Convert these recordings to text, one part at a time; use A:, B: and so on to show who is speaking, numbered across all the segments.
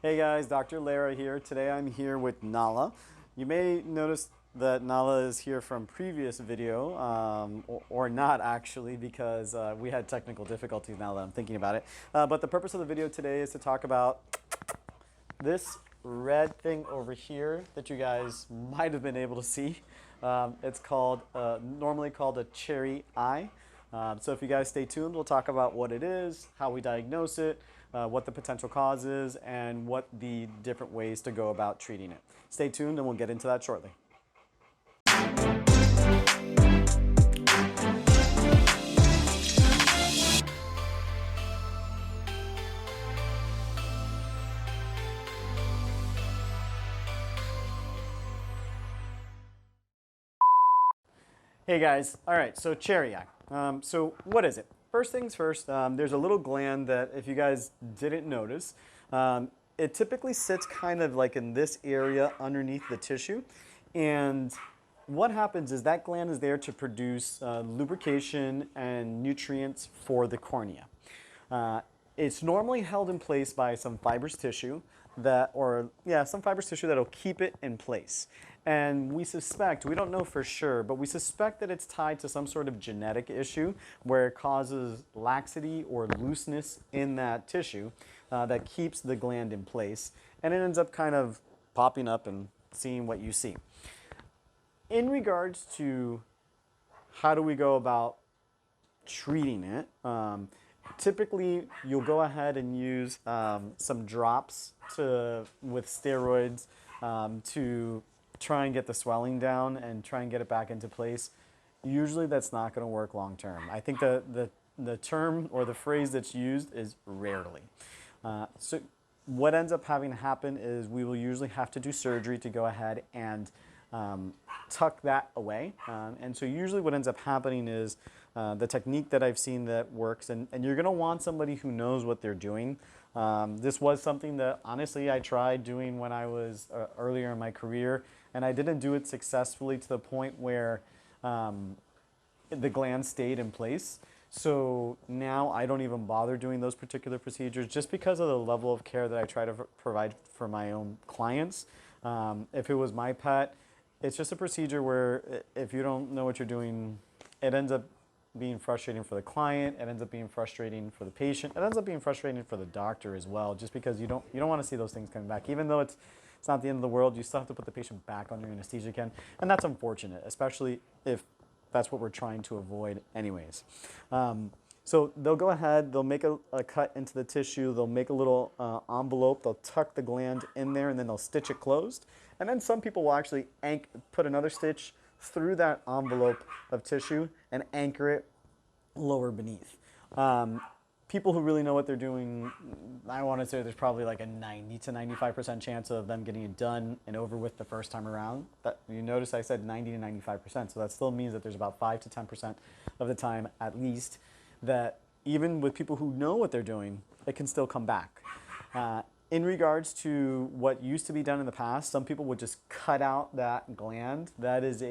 A: Hey guys, Dr. Lera here. Today I'm here with Nala. You may notice that Nala is here from previous video, or not actually, because we had technical difficulties now that I'm thinking about it. But the purpose of the video today is to talk about this red thing over here that you guys might have been able to see. It's called, normally called a cherry eye. So if you guys stay tuned, we'll talk about what it is, how we diagnose it, what the potential cause is, and what the different ways to go about treating it. Stay tuned and we'll get into that shortly. Hey guys, all right, so cherry eye. So what is it? First things first, there's a little gland that if you guys didn't notice, it typically sits kind of like in this area underneath the tissue. And what happens is that gland is there to produce lubrication and nutrients for the cornea. It's normally held in place by some fibrous tissue some fibrous tissue that'll keep it in place. And we suspect, we don't know for sure, but we suspect that it's tied to some sort of genetic issue where it causes laxity or looseness in that tissue that keeps the gland in place. And it ends up kind of popping up and seeing what you see. In regards to how do we go about treating it, typically you'll go ahead and use some drops with steroids to try and get the swelling down and try and get it back into place. Usually that's not going to work long term. I think the term or the phrase that's used is rarely. So what ends up having to happen is we will usually have to do surgery to go ahead and tuck that away. And so usually what ends up happening is the technique that I've seen that works, and you're going to want somebody who knows what they're doing. This was something that honestly I tried doing when I was earlier in my career, and I didn't do it successfully to the point where the gland stayed in place. So now I don't even bother doing those particular procedures just because of the level of care that I try to provide for my own clients. If it was my pet, it's just a procedure where if you don't know what you're doing, it ends up being frustrating for the client, it ends up being frustrating for the patient, it ends up being frustrating for the doctor as well, just because you don't want to see those things coming back. Even though it's not the end of the world, you still have to put the patient back under anesthesia again, and that's unfortunate, especially if that's what we're trying to avoid anyways. So they'll go ahead, they'll make a cut into the tissue, they'll make a little envelope, they'll tuck the gland in there, and then they'll stitch it closed. And then some people will actually put another stitch through that envelope of tissue and anchor it lower beneath. People who really know what they're doing, I want to say there's probably like a 90 to 95% chance of them getting it done and over with the first time around. You notice I said 90 to 95%, so that still means that there's about 5 to 10% of the time at least that even with people who know what they're doing, it can still come back. In regards to what used to be done in the past, some people would just cut out that gland. That is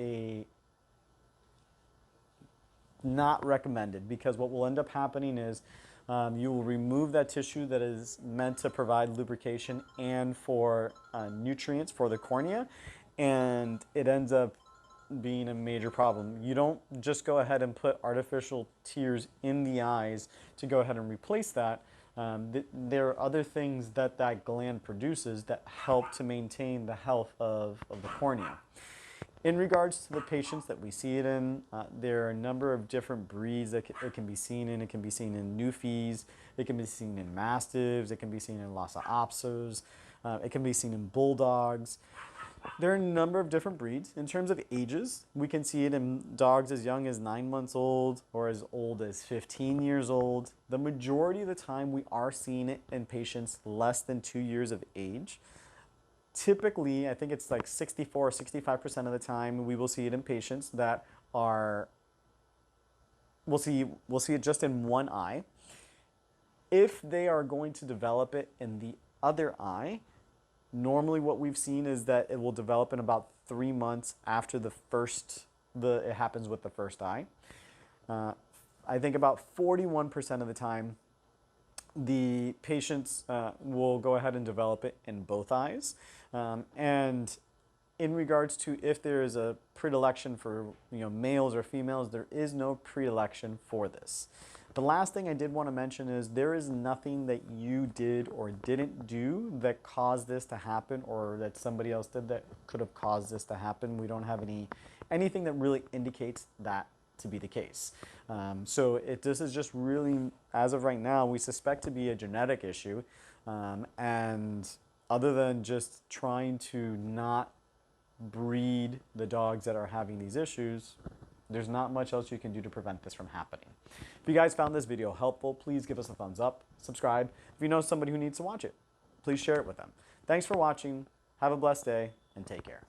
A: not recommended, because what will end up happening is you will remove that tissue that is meant to provide lubrication and for nutrients for the cornea, and it ends up being a major problem. You don't just go ahead and put artificial tears in the eyes to go ahead and replace that. There are other things that gland produces that help to maintain the health of the cornea. In regards to the patients that we see it in, there are a number of different breeds that it can be seen in. It can be seen in Newfies, it can be seen in Mastiffs, it can be seen in Lhasa Apsos, it can be seen in Bulldogs. There are a number of different breeds. In terms of ages, we can see it in dogs as young as 9 months old or as old as 15 years old. The majority of the time we are seeing it in patients less than 2 years of age. Typically, I think it's like 64 or 65% of the time we will see it in patients that are, we'll see it just in one eye. If they are going to develop it in the other eye, normally what we've seen is that it will develop in about 3 months after it happens with the first eye. I think about 41% of the time the patients will go ahead and develop it in both eyes. And in regards to if there is a predilection for males or females, there is no predilection for this. The last thing I did want to mention is there is nothing that you did or didn't do that caused this to happen, or that somebody else did that could have caused this to happen. We don't have anything that really indicates that to be the case. So this is just really, as of right now, we suspect to be a genetic issue. And other than just trying to not breed the dogs that are having these issues, there's not much else you can do to prevent this from happening. If you guys found this video helpful, please give us a thumbs up, subscribe. If you know somebody who needs to watch it, please share it with them. Thanks for watching. Have a blessed day and take care.